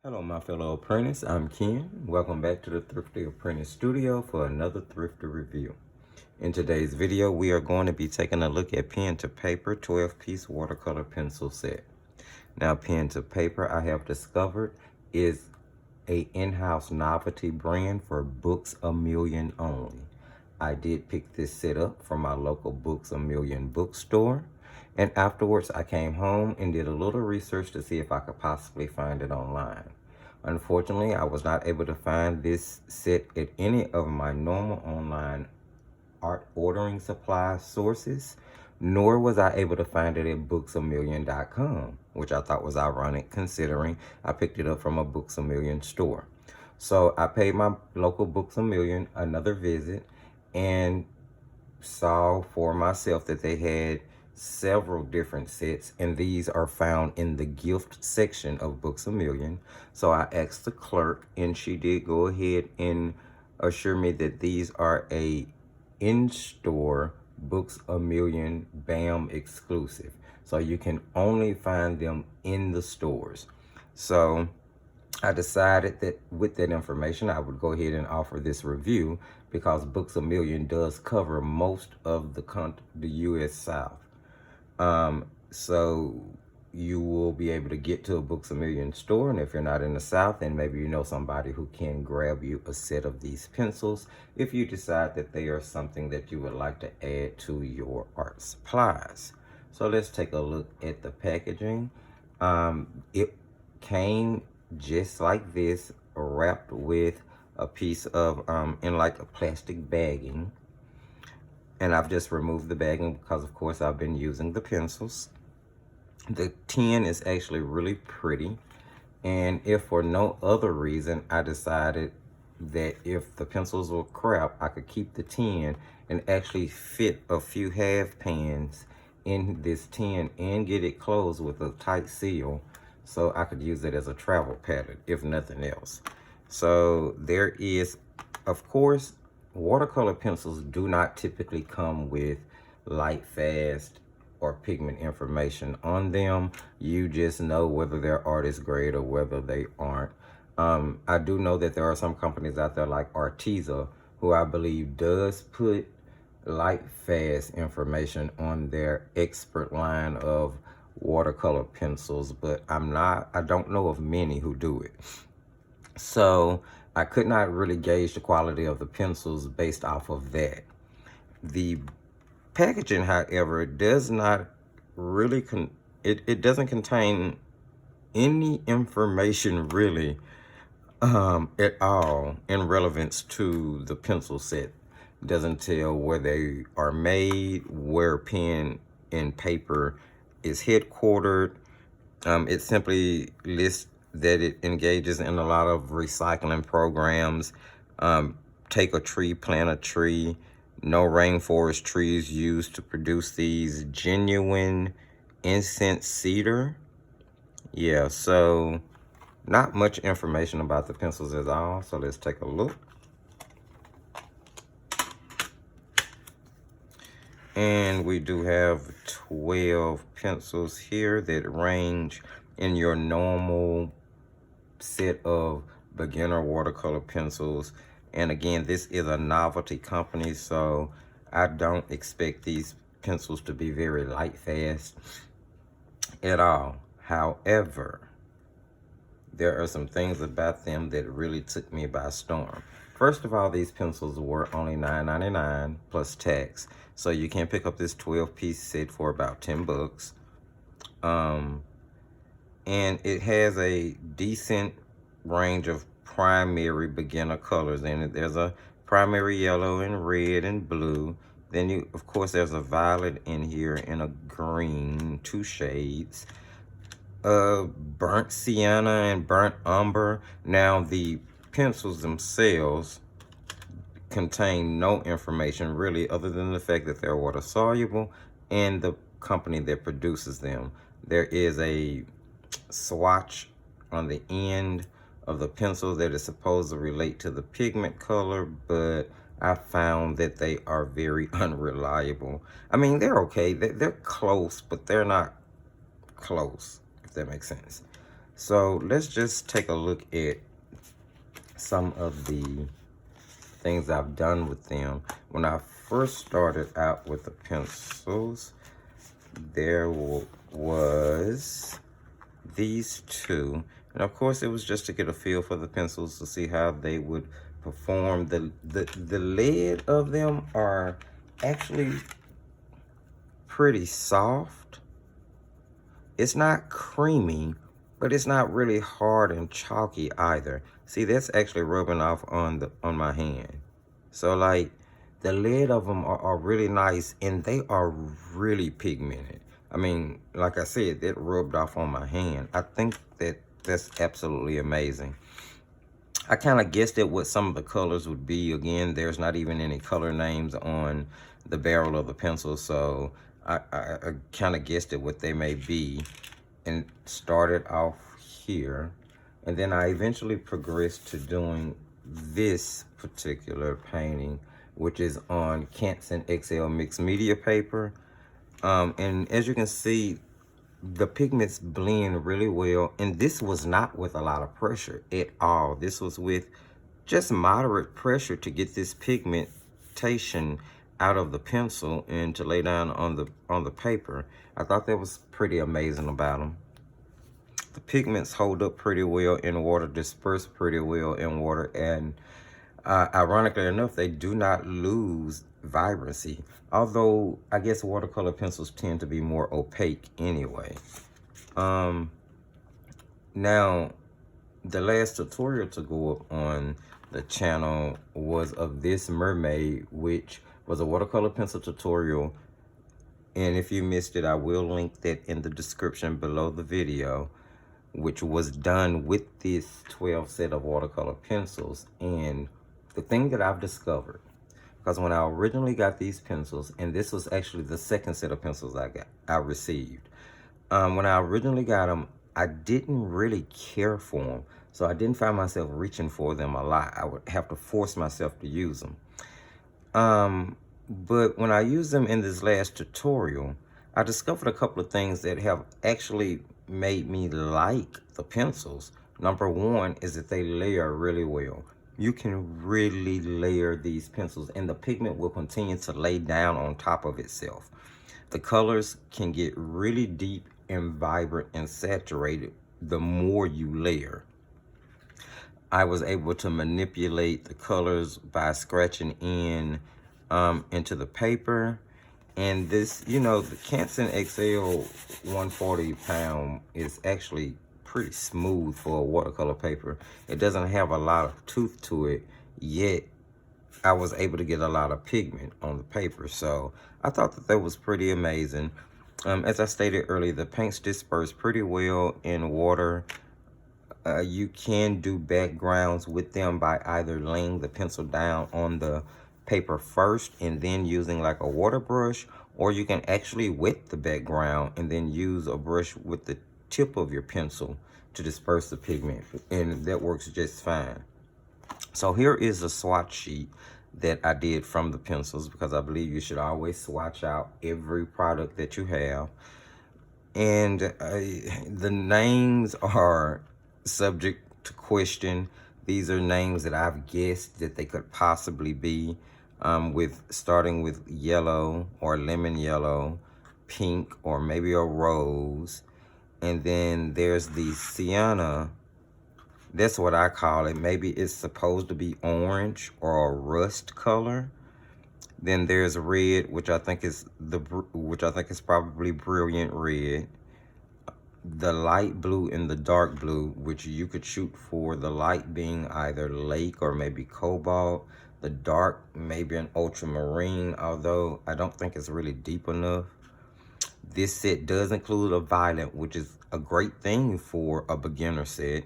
Hello, my fellow apprentice. I'm Ken. Welcome back to the Thrifty Apprentice Studio for another Thrifty review. In today's video, we are going to be taking a look at pen to paper 12-piece watercolor pencil set. Now, pen to paper, I have discovered, is a in-house novelty brand for Books A Million only. I did pick this set up from my local Books A Million bookstore. And afterwards, I came home and did a little research to see if I could possibly find it online. Unfortunately, I was not able to find this set at any of my normal online art ordering supply sources, nor was I able to find it at booksamillion.com, which I thought was ironic considering I picked it up from a Books A Million store. So I paid my local Books A Million another visit and saw for myself that they had several different sets, and these are found in the gift section of Books A Million. So I asked the clerk, and she did go ahead and assure me that these are a in-store Books A Million BAM exclusive. So you can only find them in the stores. So I decided that with that information, I would go ahead and offer this review because Books A Million does cover most of the U.S. South. So you will be able to get to a Books A Million store, and if you're not in the South, then maybe you know somebody who can grab you a set of these pencils if you decide that they are something that you would like to add to your art supplies. So let's take a look at the packaging. It came just like this, wrapped with a piece of in like a plastic bagging, and I've just removed the bagging because of course I've been using the pencils. The tin is actually really pretty, and if for no other reason, I decided that if the pencils were crap, I could keep the tin and actually fit a few half pans in this tin and get it closed with a tight seal, so I could use it as a travel palette, if nothing else. So there is, of course, watercolor pencils do not typically come with light fast or pigment information on them. You just know whether their art is great or whether they aren't. I do know that there are some companies out there like Arteza, who I believe does put light fast information on their expert line of watercolor pencils, but I don't know of many who do it. So I could not really gauge the quality of the pencils based off of that. The packaging, however, does not really it doesn't contain any information really at all in relevance to the pencil set. It doesn't tell where they are made, where pen and paper is headquartered. It simply lists that it engages in a lot of recycling programs. Take a tree, plant a tree. No rainforest trees used to produce these. Genuine incense cedar. Yeah, so not much information about the pencils at all. So let's take a look. And we do have 12 pencils here that range in your normal set of beginner watercolor pencils. And again, this is a novelty company, so I don't expect these pencils to be very light fast at all. However, there are some things about them that really took me by storm. First of all, these pencils were only $9.99 plus tax. So you can pick up this 12-piece set for about 10 bucks. And it has a decent range of primary beginner colors in it. There's a primary yellow and red and blue. Then of course, there's a violet in here and a green, 2 shades. Burnt sienna and burnt umber. Now the pencils themselves contain no information really other than the fact that they're water soluble and the company that produces them. There is a swatch on the end of the pencil that is supposed to relate to the pigment color, but I found that they are very unreliable. I mean, they're okay, they're close, but they're not close, if that makes sense. So let's just take a look at some of the things I've done with them. When I first started out with the pencils, there was these two, and of course it was just to get a feel for the pencils to see how they would perform. The lead of them are actually pretty soft. It's not creamy, but it's not really hard and chalky either. See, that's actually rubbing off on my hand. So like the lid of them are really nice, and they are really pigmented. I mean, like I said, that rubbed off on my hand. I think that's absolutely amazing. I kind of guessed at what some of the colors would be. Again, there's not even any color names on the barrel of the pencil, so I kind of guessed at what they may be and started off here. And then I eventually progressed to doing this particular painting, which is on Canson XL mixed media paper. And as you can see, the pigments blend really well, and this was not with a lot of pressure at all. This was with just moderate pressure to get this pigmentation out of the pencil and to lay down on the paper. I thought that was pretty amazing about them. The pigments hold up pretty well in water, disperse pretty well in water, and ironically enough, they do not lose vibrancy. Although I guess watercolor pencils tend to be more opaque anyway. Now, the last tutorial to go up on the channel was of this mermaid, which was a watercolor pencil tutorial. And if you missed it, I will link that in the description below the video, which was done with this 12 set of watercolor pencils. And the thing that I've discovered, because when I originally got these pencils, and this was actually the second set of pencils I received. When I originally got them, I didn't really care for them. So I didn't find myself reaching for them a lot. I would have to force myself to use them. But when I used them in this last tutorial, I discovered a couple of things that have actually made me like the pencils. Number one is that they layer really well. You can really layer these pencils, and the pigment will continue to lay down on top of itself. The colors can get really deep and vibrant and saturated the more you layer. I was able to manipulate the colors by scratching into the paper. And this, you know, the Canson XL 140 pound is actually pretty smooth for a watercolor paper. It doesn't have a lot of tooth to it, yet I was able to get a lot of pigment on the paper. So I thought that was pretty amazing. As I stated earlier, the paints disperse pretty well in water. You can do backgrounds with them by either laying the pencil down on the paper first and then using like a water brush, or you can actually wet the background and then use a brush with the tip of your pencil to disperse the pigment, and that works just fine. So here is a swatch sheet that I did from the pencils, because I believe you should always swatch out every product that you have. And the names are subject to question. These are names that I've guessed that they could possibly be, starting with yellow or lemon yellow, pink, or maybe a rose. And then there's the sienna. That's what I call it. Maybe it's supposed to be orange or a rust color. Then there's red, which I think is probably brilliant red. The light blue and the dark blue, which you could shoot for the light being either lake or maybe cobalt. The dark, maybe an ultramarine, although I don't think it's really deep enough. This set does include a violet, which is a great thing for a beginner set,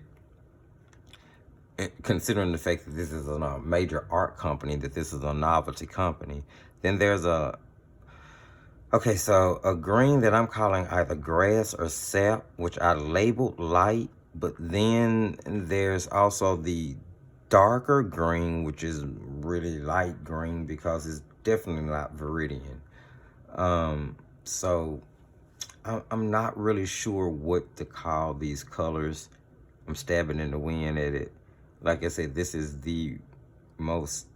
considering the fact that this is a major art company, that this is a novelty company. Then there's a green that I'm calling either grass or sap, which I labeled light, but then there's also the darker green, which is really light green because it's definitely not Viridian. So I'm not really sure what to call these colors I'm stabbing in the wind at it. Like I said, this is the most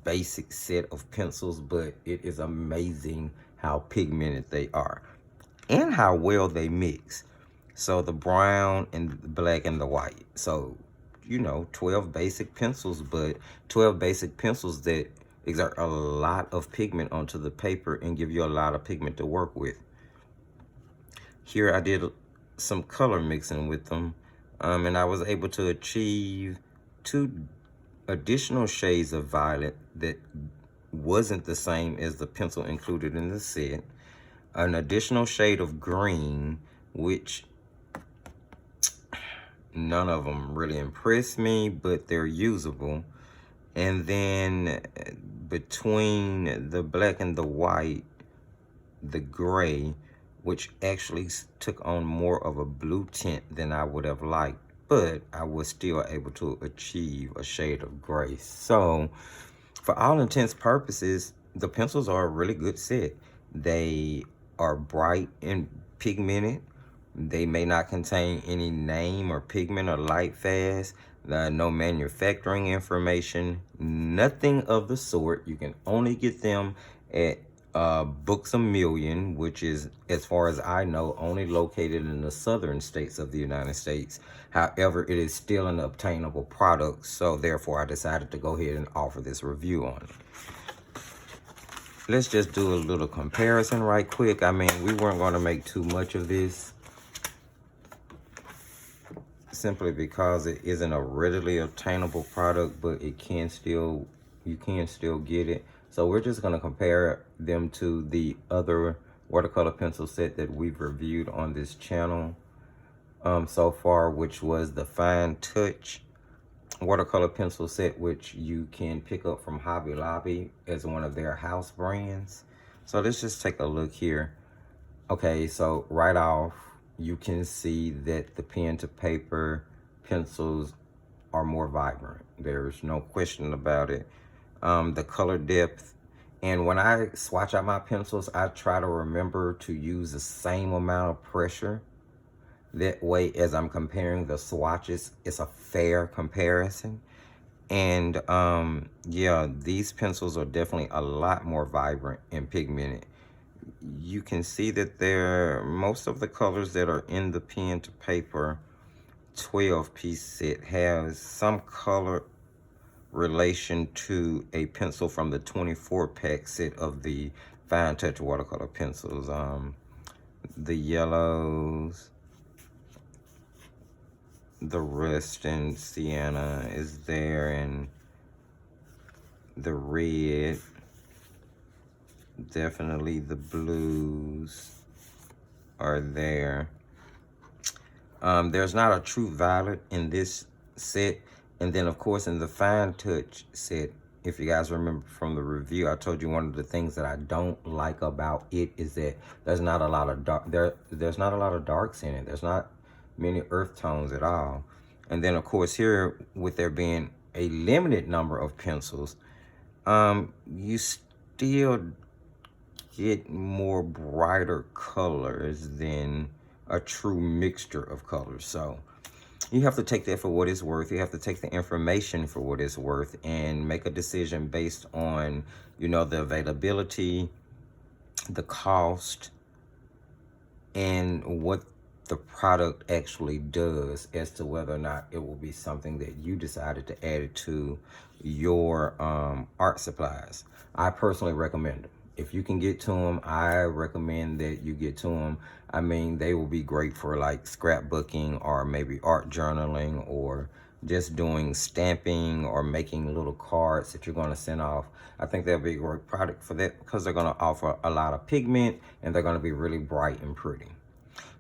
basic set of pencils, but it is amazing how pigmented they are and how well they mix. So the brown and the black and the white. So, you know, 12 basic pencils, but 12 basic pencils that exert a lot of pigment onto the paper and give you a lot of pigment to work with. Here I did some color mixing with them, and I was able to achieve 2 additional shades of violet that wasn't the same as the pencil included in the set, an additional shade of green, which none of them really impressed me, but they're usable. And then between the black and the white, the gray, which actually took on more of a blue tint than I would have liked, but I was still able to achieve a shade of gray. So for all intents purposes, the pencils are a really good set. They are bright and pigmented. They may not contain any name or pigment or light fast, no manufacturing information, nothing of the sort. You can only get them at Books A Million, which is, as far as I know, only located in the southern states of the United States. However, it is still an obtainable product, so therefore I decided to go ahead and offer this review on it. Let's just do a little comparison right quick. I mean, we weren't going to make too much of this, simply because it isn't a readily obtainable product, but it can still, you can still get it. So we're just going to compare them to the other watercolor pencil set that we've reviewed on this channel so far, which was the Fine Touch watercolor pencil set, which you can pick up from Hobby Lobby as one of their house brands. So let's just take a look here. Okay, so right off, you can see that the pen to paper pencils are more vibrant. There's no question about it. The color depth, and when I swatch out my pencils, I try to remember to use the same amount of pressure. That way, as I'm comparing the swatches, it's a fair comparison. And yeah, these pencils are definitely a lot more vibrant and pigmented. You can see that most of the colors that are in the pen to paper 12-piece set has some color relation to a pencil from the 24-pack set of the Fine Touch watercolor pencils. The yellows, the rust and sienna is there, and the red, definitely the blues are there. There's not a true violet in this set. And then of course in the Fine Touch set, if you guys remember from the review, I told you one of the things that I don't like about it is that there's not a lot of there's not a lot of darks in it. There's not many earth tones at all. And then of course here, with there being a limited number of pencils, you still get more brighter colors than a true mixture of colors. So you have to take that for what it's worth. You have to take the information for what it's worth and make a decision based on, you know, the availability, the cost, and what the product actually does as to whether or not it will be something that you decided to add to your art supplies. I personally recommend them. If you can get to them, I recommend that you get to them. I mean, they will be great for like scrapbooking or maybe art journaling or just doing stamping or making little cards that you're going to send off. I think they'll be a great product for that because they're going to offer a lot of pigment and they're going to be really bright and pretty.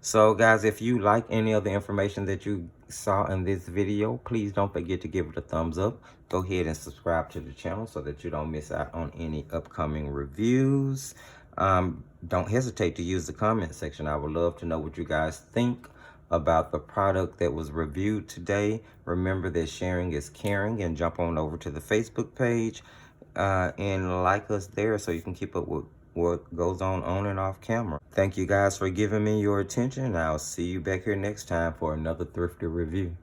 So guys, if you like any of the information that you saw in this video, please don't forget to give it a thumbs up. Go ahead and subscribe to the channel so that you don't miss out on any upcoming reviews. Don't hesitate to use the comment section. I would love to know what you guys think about the product that was reviewed today. Remember that sharing is caring, and jump on over to the Facebook page and like us there so you can keep up with what goes on and off camera. Thank you guys for giving me your attention. I'll see you back here next time for another thrifty review.